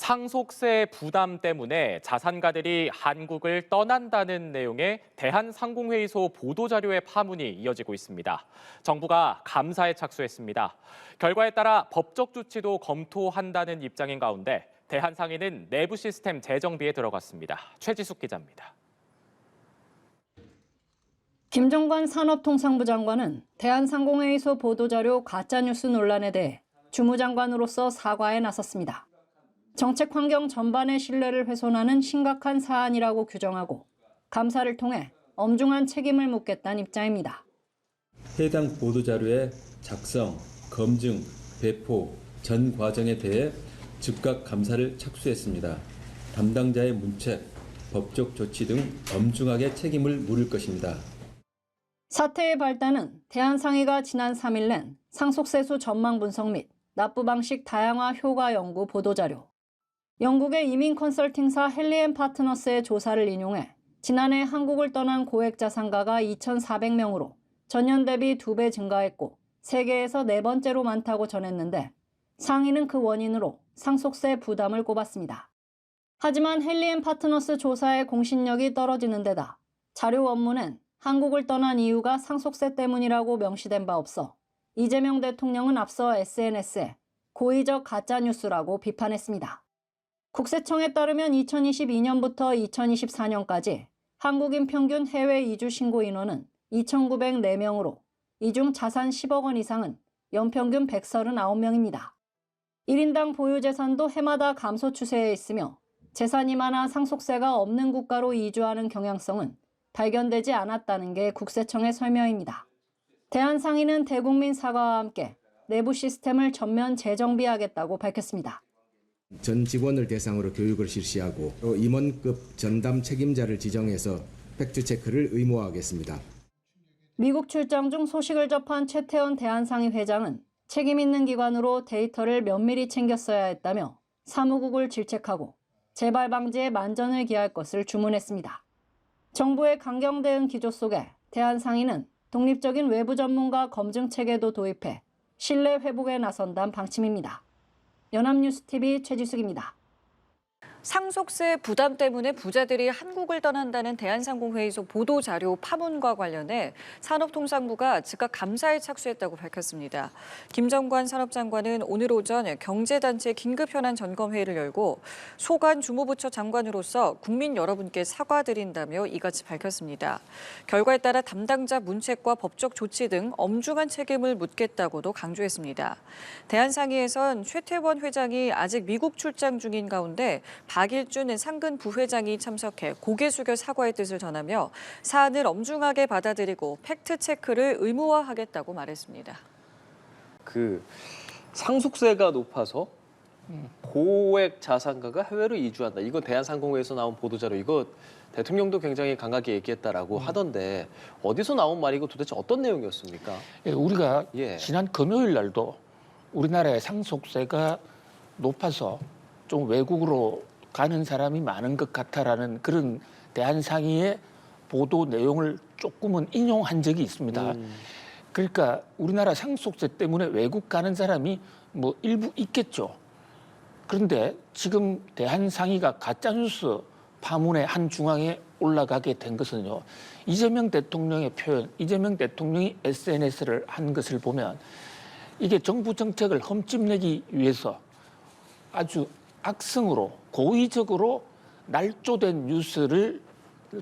상속세 부담 때문에 자산가들이 한국을 떠난다는 내용의 대한상공회의소 보도자료의 파문이 이어지고 있습니다. 정부가 감사에 착수했습니다. 결과에 따라 법적 조치도 검토한다는 입장인 가운데 대한상인은 내부 시스템 재정비에 들어갔습니다. 최지숙 기자입니다. 김정관 산업통상부 장관은 대한상공회의소 보도자료 가짜뉴스 논란에 대해 주무장관으로서 사과에 나섰습니다. 정책 환경 전반의 신뢰를 훼손하는 심각한 사안이라고 규정하고 감사를 통해 엄중한 책임을 묻겠다는 입장입니다. 해당 보도자료의 작성, 검증, 배포 전 과정에 대해 즉각 감사를 착수했습니다. 담당자의 문책, 법적 조치 등 엄중하게 책임을 물을 것입니다. 사태의 발단은 대한상의가 지난 3일 낸 상속세수 전망 분석 및 납부 방식 다양화 효과 연구 보도자료, 영국의 이민 컨설팅사 헨리앤파트너스의 조사를 인용해 지난해 한국을 떠난 고액 자산가가 2,400명으로 전년 대비 2배 증가했고 세계에서 네 번째로 많다고 전했는데 상의는 그 원인으로 상속세 부담을 꼽았습니다. 하지만 헨리앤파트너스 조사의 공신력이 떨어지는 데다 자료 원문엔 한국을 떠난 이유가 상속세 때문이라고 명시된 바 없어 이재명 대통령은 앞서 SNS에 고의적 가짜뉴스라고 비판했습니다. 국세청에 따르면 2022년부터 2024년까지 한국인 평균 해외 이주 신고 인원은 2,904명으로 이 중 자산 10억 원 이상은 연평균 139명입니다. 1인당 보유 재산도 해마다 감소 추세에 있으며 재산이 많아 상속세가 없는 국가로 이주하는 경향성은 발견되지 않았다는 게 국세청의 설명입니다. 대한상인은 대국민 사과와 함께 내부 시스템을 전면 재정비하겠다고 밝혔습니다. 전 직원을 대상으로 교육을 실시하고 또 임원급 전담 책임자를 지정해서 팩트체크를 의무화하겠습니다. 미국 출장 중 소식을 접한 최태원 대한상의 회장은 책임 있는 기관으로 데이터를 면밀히 챙겼어야 했다며 사무국을 질책하고 재발 방지에 만전을 기할 것을 주문했습니다. 정부의 강경 대응 기조 속에 대한상의는 독립적인 외부 전문가 검증 체계도 도입해 신뢰 회복에 나선다는 방침입니다. 연합뉴스TV 최지숙입니다. 상속세 부담 때문에 부자들이 한국을 떠난다는 대한상공회의소 보도자료 파문과 관련해 산업통상부가 즉각 감사에 착수했다고 밝혔습니다. 김정관 산업장관은 오늘 오전 경제단체 긴급현안 점검회의를 열고 소관 주무부처 장관으로서 국민 여러분께 사과드린다며 이같이 밝혔습니다. 결과에 따라 담당자 문책과 법적 조치 등 엄중한 책임을 묻겠다고도 강조했습니다. 대한상의에선 최태원 회장이 아직 미국 출장 중인 가운데 박일준 상근 부회장이 참석해 고개 숙여 사과의 뜻을 전하며 사안을 엄중하게 받아들이고 팩트체크를 의무화하겠다고 말했습니다. 상속세가 높아서 고액 자산가가 해외로 이주한다. 이거 대한상공회에서 나온 보도자료 이거 대통령도 굉장히 강하게 얘기했다라고 하던데 어디서 나온 말이고 도대체 어떤 내용이었습니까? 우리가 지난 금요일 날도 우리나라의 상속세가 높아서 좀 외국으로 가는 사람이 많은 것 같아라는 그런 대한상의의 보도 내용을 조금은 인용한 적이 있습니다. 그러니까 우리나라 상속세 때문에 외국 가는 사람이 뭐 일부 있겠죠. 그런데 지금 대한상의가 가짜뉴스 파문의 한 중앙에 올라가게 된 것은요. 이재명 대통령의 표현, 이재명 대통령이 SNS를 한 것을 보면 이게 정부 정책을 흠집내기 위해서 아주 악성으로 고의적으로 날조된 뉴스를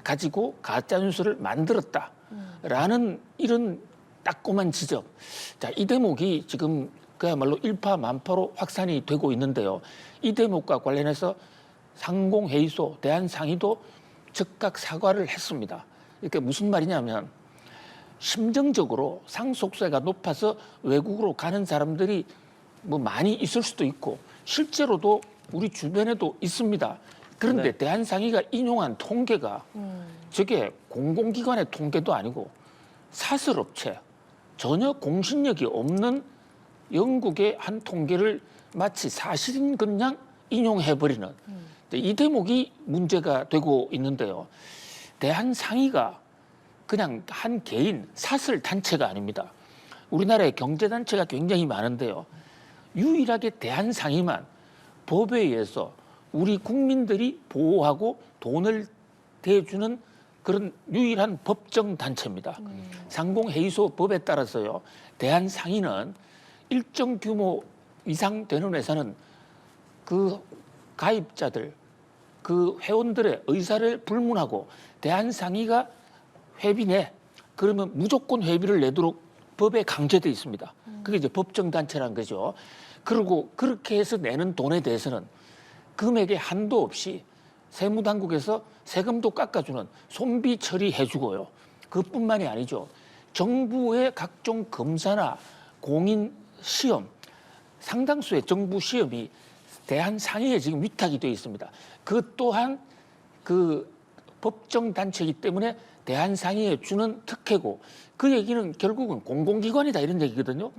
가지고 가짜 뉴스를 만들었다라는 이런 따끔한 지적. 자, 이 대목이 지금 그야말로 일파만파로 확산이 되고 있는데요. 이 대목과 관련해서 상공회의소 대한상의도 즉각 사과를 했습니다. 이게 무슨 말이냐면 심정적으로 상속세가 높아서 외국으로 가는 사람들이 뭐 많이 있을 수도 있고 실제로도 우리 주변에도 있습니다. 그런데 대한상의가 인용한 통계가 저게 공공기관의 통계도 아니고 사설업체, 전혀 공신력이 없는 영국의 한 통계를 마치 사실인 그냥 인용해버리는 이 대목이 문제가 되고 있는데요. 대한상의가 그냥 한 개인 사설 단체가 아닙니다. 우리나라의 경제단체가 굉장히 많은데요. 유일하게 대한상의만 법에 의해서 우리 국민들이 보호하고 돈을 대주는 그런 유일한 법정 단체입니다. 상공회의소법에 따라서요. 대한상인은 일정 규모 이상 되는 회사는 그 가입자들, 그 회원들의 의사를 불문하고 대한상의가 회비 내 그러면 무조건 회비를 내도록 법에 강제돼 있습니다. 그게 이제 법정단체란 거죠. 그리고 그렇게 해서 내는 돈에 대해서는 금액에 한도 없이 세무당국에서 세금도 깎아주는 손비 처리해주고요. 그뿐만이 아니죠. 정부의 각종 검사나 공인 시험, 상당수의 정부 시험이 대한상의에 지금 위탁이 되어 있습니다. 그 또한 그 법정단체이기 때문에 대한상의에 주는 특혜고 그 얘기는 결국은 공공기관이다 이런 얘기거든요.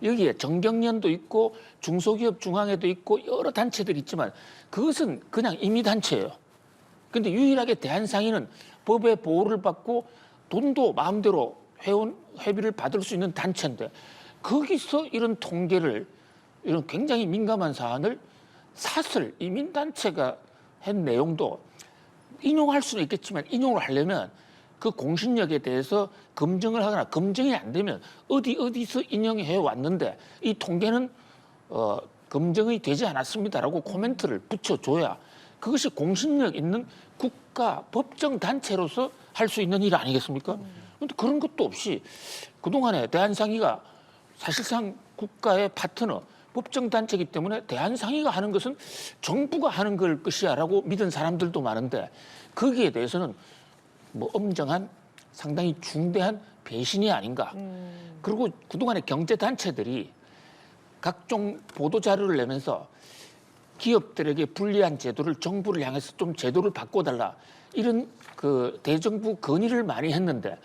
여기에 정경련도 있고 중소기업 중앙회도 있고 여러 단체들이 있지만 그것은 그냥 임의단체예요. 그런데 유일하게 대한상의는 법의 보호를 받고 돈도 마음대로 회비를 받을 수 있는 단체인데 거기서 이런 통계를 이런 굉장히 민감한 사안을 사설 이민단체가 한 내용도 인용할 수는 있겠지만 인용을 하려면 그 공신력에 대해서 검증을 하거나 검증이 안 되면 어디서 인용해 왔는데 이 통계는 검증이 되지 않았습니다라고 코멘트를 붙여줘야 그것이 공신력 있는 국가 법정 단체로서 할 수 있는 일 아니겠습니까? 그런데 그런 것도 없이 그동안에 대한상의가 사실상 국가의 파트너 법정단체이기 때문에 대한상의가 하는 것은 정부가 하는 걸 것이야라고 믿은 사람들도 많은데 거기에 대해서는 뭐 엄정한 상당히 중대한 배신이 아닌가. 그리고 그동안의 경제단체들이 각종 보도자료를 내면서 기업들에게 불리한 제도를 정부를 향해서 좀 제도를 바꿔달라. 이런 그 대정부 건의를 많이 했는데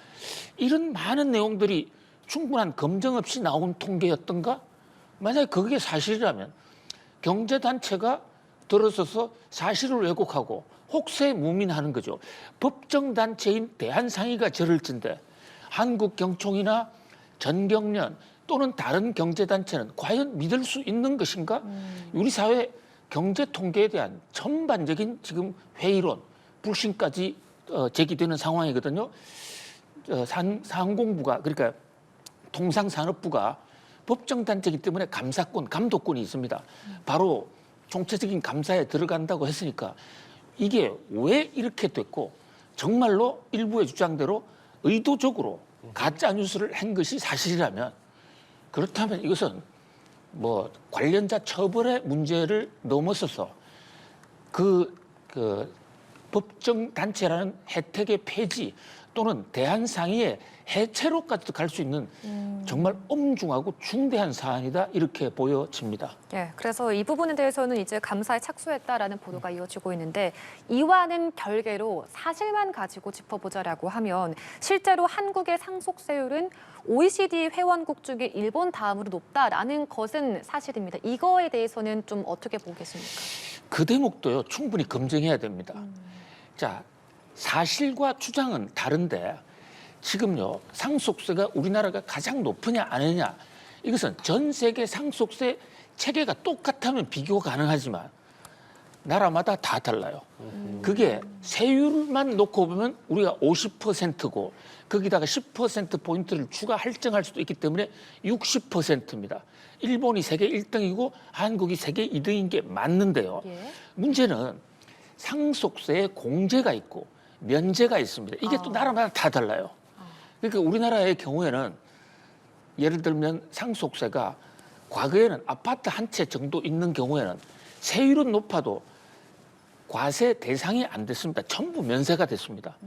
이런 많은 내용들이 충분한 검증 없이 나온 통계였던가? 만약에 그게 사실이라면 경제단체가 들어서서 사실을 왜곡하고 혹세무민하는 거죠. 법정단체인 대한상의가 저럴 텐데 한국경총이나 전경련 또는 다른 경제단체는 과연 믿을 수 있는 것인가? 우리 사회 경제통계에 대한 전반적인 지금 회의론, 불신까지 제기되는 상황이거든요. 상공부가 그러니까 통상산업부가 법정단체이기 때문에 감사권, 감독권이 있습니다. 바로 총체적인 감사에 들어간다고 했으니까 이게 왜 이렇게 됐고 정말로 일부의 주장대로 의도적으로 가짜 뉴스를 한 것이 사실이라면 그렇다면 이것은 뭐 관련자 처벌의 문제를 넘어서서 그 법정단체라는 혜택의 폐지 또는 대한상의의 해체로까지도 갈 수 있는 정말 엄중하고 중대한 사안이다 이렇게 보여집니다. 예, 그래서 이 부분에 대해서는 이제 감사에 착수했다라는 보도가 이어지고 있는데 이와는 별개로 사실만 가지고 짚어보자라고 하면 실제로 한국의 상속세율은 OECD 회원국 중에 일본 다음으로 높다라는 것은 사실입니다. 이거에 대해서는 좀 어떻게 보고 계십니까? 그 대목도요 충분히 검증해야 됩니다. 자, 사실과 주장은 다른데 지금요 상속세가 우리나라가 가장 높으냐 아니냐 이것은 전 세계 상속세 체계가 똑같으면 비교 가능하지만 나라마다 다 달라요. 그게 세율만 놓고 보면 우리가 50%고 거기다가 10%포인트를 추가 할증할 수도 있기 때문에 60%입니다. 일본이 세계 1등이고 한국이 세계 2등인 게 맞는데요. 예. 문제는 상속세에 공제가 있고 면제가 있습니다. 이게 또 나라마다 다 달라요. 그러니까 우리나라의 경우에는 예를 들면 상속세가 과거에는 아파트 한 채 정도 있는 경우에는 세율은 높아도 과세 대상이 안 됐습니다. 전부 면세가 됐습니다.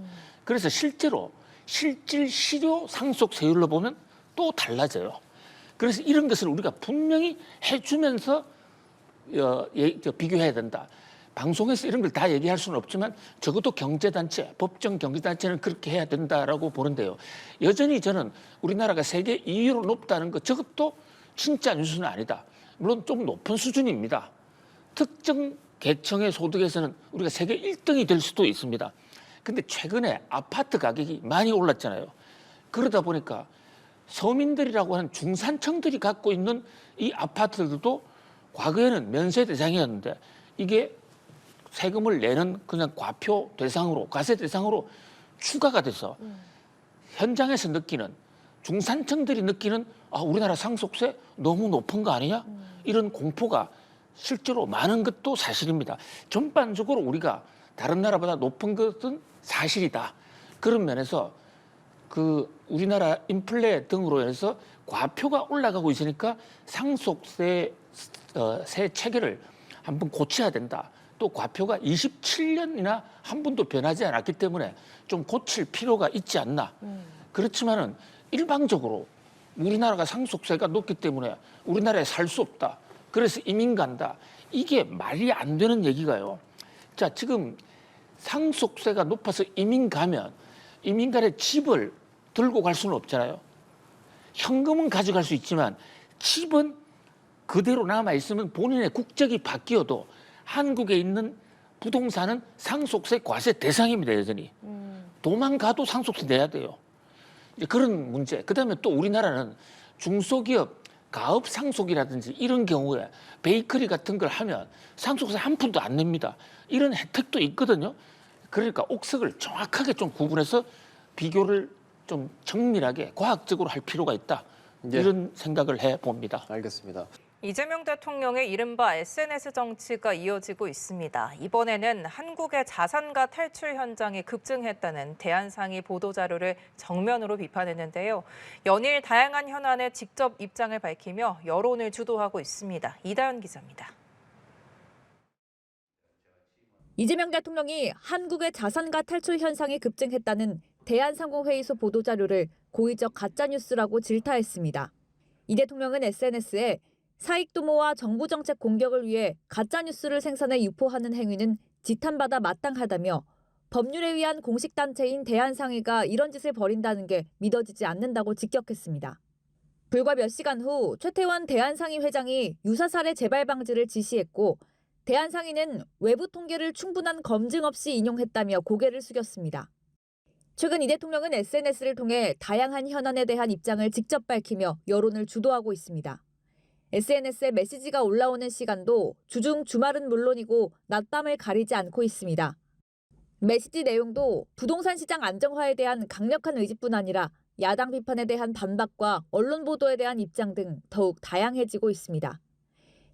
그래서 실제로 실질 실효 상속세율로 보면 또 달라져요. 그래서 이런 것을 우리가 분명히 해주면서 비교해야 된다. 방송에서 이런 걸 다 얘기할 수는 없지만 적어도 경제단체, 법정 경제단체는 그렇게 해야 된다라고 보는데요. 여전히 저는 우리나라가 세계 2위로 높다는 것 저것도 진짜 뉴스는 아니다. 물론 좀 높은 수준입니다. 특정 계층의 소득에서는 우리가 세계 1등이 될 수도 있습니다. 근데 최근에 아파트 가격이 많이 올랐잖아요. 그러다 보니까 서민들이라고 하는 중산층들이 갖고 있는 이 아파트들도 과거에는 면세 대상이었는데 이게 세금을 내는 그냥 과표 대상으로, 과세 대상으로 추가가 돼서 현장에서 느끼는, 중산층들이 느끼는 우리나라 상속세 너무 높은 거 아니냐? 이런 공포가 실제로 많은 것도 사실입니다. 전반적으로 우리가 다른 나라보다 높은 것은 사실이다. 그런 면에서 우리나라 인플레 등으로 해서 과표가 올라가고 있으니까 상속세 세 체계를 한번 고쳐야 된다. 또 과표가 27년이나 한 번도 변하지 않았기 때문에 좀 고칠 필요가 있지 않나. 그렇지만은 일방적으로 우리나라가 상속세가 높기 때문에 우리나라에 살 수 없다. 그래서 이민 간다. 이게 말이 안 되는 얘기가요. 자, 지금 상속세가 높아서 이민 가면 이민 간에 집을 들고 갈 수는 없잖아요. 현금은 가져갈 수 있지만 집은 그대로 남아있으면 본인의 국적이 바뀌어도 한국에 있는 부동산은 상속세 과세 대상입니다, 여전히. 도망가도 상속세 내야 돼요. 이제 그런 문제. 그다음에 또 우리나라는 중소기업 가업 상속이라든지 이런 경우에 베이커리 같은 걸 하면 상속세 한 푼도 안 냅니다. 이런 혜택도 있거든요. 그러니까 옥석을 정확하게 좀 구분해서 비교를 좀 정밀하게 과학적으로 할 필요가 있다. 이런 생각을 해봅니다. 알겠습니다. 이재명 대통령의 이른바 SNS 정치가 이어지고 있습니다. 이번에는 한국의 자산가 탈출 현장이 급증했다는 대한상의 보도자료를 정면으로 비판했는데요. 연일 다양한 현안에 직접 입장을 밝히며 여론을 주도하고 있습니다. 이다연 기자입니다. 이재명 대통령이 한국의 자산가 탈출 현상이 급증했다는 대한상공회의소 보도자료를 고의적 가짜뉴스라고 질타했습니다. 이 대통령은 SNS에 사익도모와 정부정책 공격을 위해 가짜뉴스를 생산해 유포하는 행위는 지탄받아 마땅하다며 법률에 의한 공식단체인 대한상의가 이런 짓을 벌인다는 게 믿어지지 않는다고 직격했습니다. 불과 몇 시간 후 최태원 대한상의 회장이 유사 사례 재발 방지를 지시했고 대한상의는 외부 통계를 충분한 검증 없이 인용했다며 고개를 숙였습니다. 최근 이 대통령은 SNS를 통해 다양한 현안에 대한 입장을 직접 밝히며 여론을 주도하고 있습니다. SNS에 메시지가 올라오는 시간도 주중 주말은 물론이고 낮밤을 가리지 않고 있습니다. 메시지 내용도 부동산 시장 안정화에 대한 강력한 의지뿐 아니라 야당 비판에 대한 반박과 언론 보도에 대한 입장 등 더욱 다양해지고 있습니다.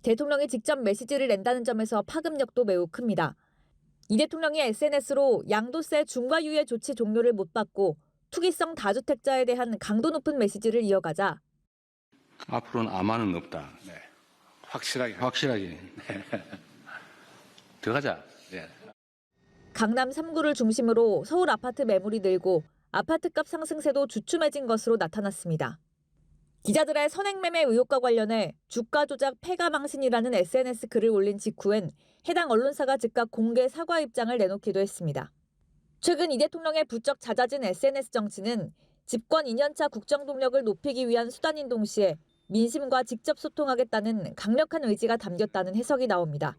대통령이 직접 메시지를 낸다는 점에서 파급력도 매우 큽니다. 이 대통령이 SNS로 양도세 중과유예 조치 종료를 못 받고 투기성 다주택자에 대한 강도 높은 메시지를 이어가자 앞으로는 아마는 없다. 네. 확실하게. 네. 들어가자. 네. 강남 3구를 중심으로 서울 아파트 매물이 늘고 아파트값 상승세도 주춤해진 것으로 나타났습니다. 기자들의 선행매매 의혹과 관련해 주가 조작 폐가 망신이라는 SNS 글을 올린 직후엔 해당 언론사가 즉각 공개 사과 입장을 내놓기도 했습니다. 최근 이 대통령의 부쩍 잦아진 SNS 정치는 집권 2년차 국정 동력을 높이기 위한 수단인 동시에 민심과 직접 소통하겠다는 강력한 의지가 담겼다는 해석이 나옵니다.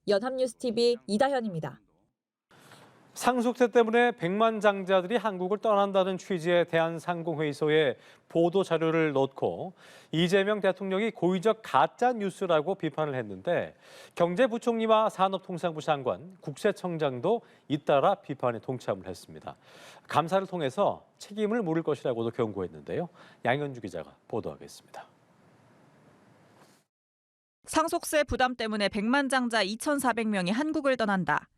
연합뉴스TV 이다현입니다. 상속세 때문에 백만장자들이 한국을 떠난다는 취지의 대한상공회의소에 보도자료를 놓고 이재명 대통령이 고의적 가짜뉴스라고 비판을 했는데 경제부총리와 산업통상부 장관, 국세청장도 잇따라 비판에 동참을 했습니다. 감사를 통해서 책임을 물을 것이라고도 경고했는데요. 양현주 기자가 보도하겠습니다. 상속세 부담 때문에 백만장자 2,400명이 한국을 떠난다.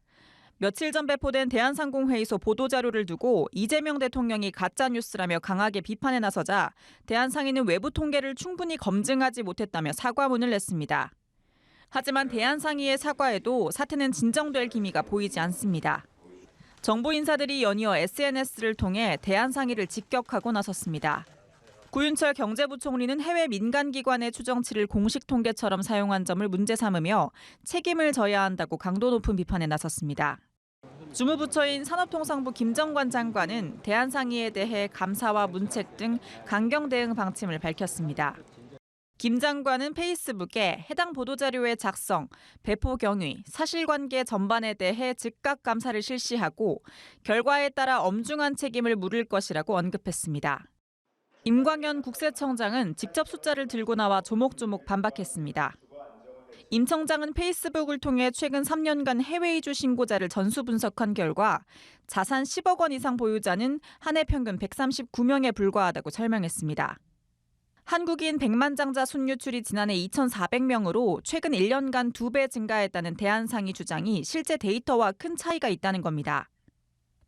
며칠 전 배포된 대한상공회의소 보도자료를 두고 이재명 대통령이 가짜뉴스라며 강하게 비판에 나서자 대한상의는 외부 통계를 충분히 검증하지 못했다며 사과문을 냈습니다. 하지만 대한상의의 사과에도 사태는 진정될 기미가 보이지 않습니다. 정보 인사들이 연이어 SNS를 통해 대한상의를 직격하고 나섰습니다. 구윤철 경제부총리는 해외 민간기관의 추정치를 공식 통계처럼 사용한 점을 문제 삼으며 책임을 져야 한다고 강도 높은 비판에 나섰습니다. 주무부처인 산업통상부 김정관 장관은 대한상의에 대해 감사와 문책 등 강경 대응 방침을 밝혔습니다. 김 장관은 페이스북에 해당 보도자료의 작성, 배포 경위, 사실관계 전반에 대해 즉각 감사를 실시하고 결과에 따라 엄중한 책임을 물을 것이라고 언급했습니다. 임광현 국세청장은 직접 숫자를 들고 나와 조목조목 반박했습니다. 임 청장은 페이스북을 통해 최근 3년간 해외 이주 신고자를 전수 분석한 결과 자산 10억 원 이상 보유자는 한 해 평균 139명에 불과하다고 설명했습니다. 한국인 100만 장자 순유출이 지난해 2,400명으로 최근 1년간 2배 증가했다는 대한상의 주장이 실제 데이터와 큰 차이가 있다는 겁니다.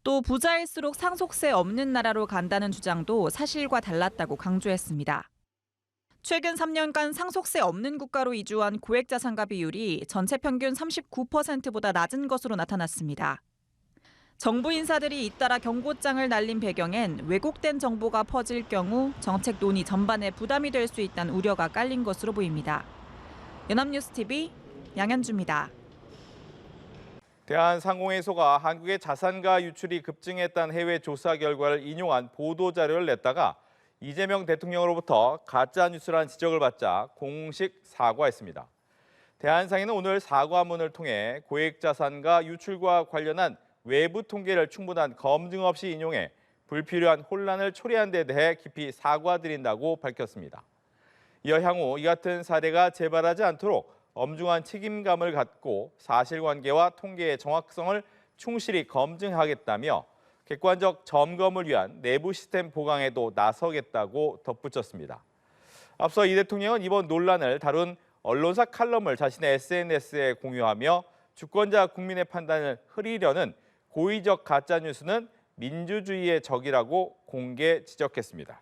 또 부자일수록 상속세 없는 나라로 간다는 주장도 사실과 달랐다고 강조했습니다. 최근 3년간 상속세 없는 국가로 이주한 고액자산가 비율이 전체 평균 39%보다 낮은 것으로 나타났습니다. 정부 인사들이 잇따라 경고장을 날린 배경엔 왜곡된 정보가 퍼질 경우 정책 논의 전반에 부담이 될 수 있다는 우려가 깔린 것으로 보입니다. 연합뉴스TV 양현주입니다. 대한상공회의소가 한국의 자산가 유출이 급증했다는 해외 조사 결과를 인용한 보도자료를 냈다가 이재명 대통령으로부터 가짜뉴스라는 지적을 받자 공식 사과했습니다. 대한상인은 오늘 사과문을 통해 고액자산가 유출과 관련한 외부 통계를 충분한 검증 없이 인용해 불필요한 혼란을 초래한 데 대해 깊이 사과드린다고 밝혔습니다. 이어 향후 이 같은 사례가 재발하지 않도록 엄중한 책임감을 갖고 사실관계와 통계의 정확성을 충실히 검증하겠다며 객관적 점검을 위한 내부 시스템 보강에도 나서겠다고 덧붙였습니다. 앞서 이 대통령은 이번 논란을 다룬 언론사 칼럼을 자신의 SNS에 공유하며 주권자 국민의 판단을 흐리려는 고의적 가짜뉴스는 민주주의의 적이라고 공개 지적했습니다.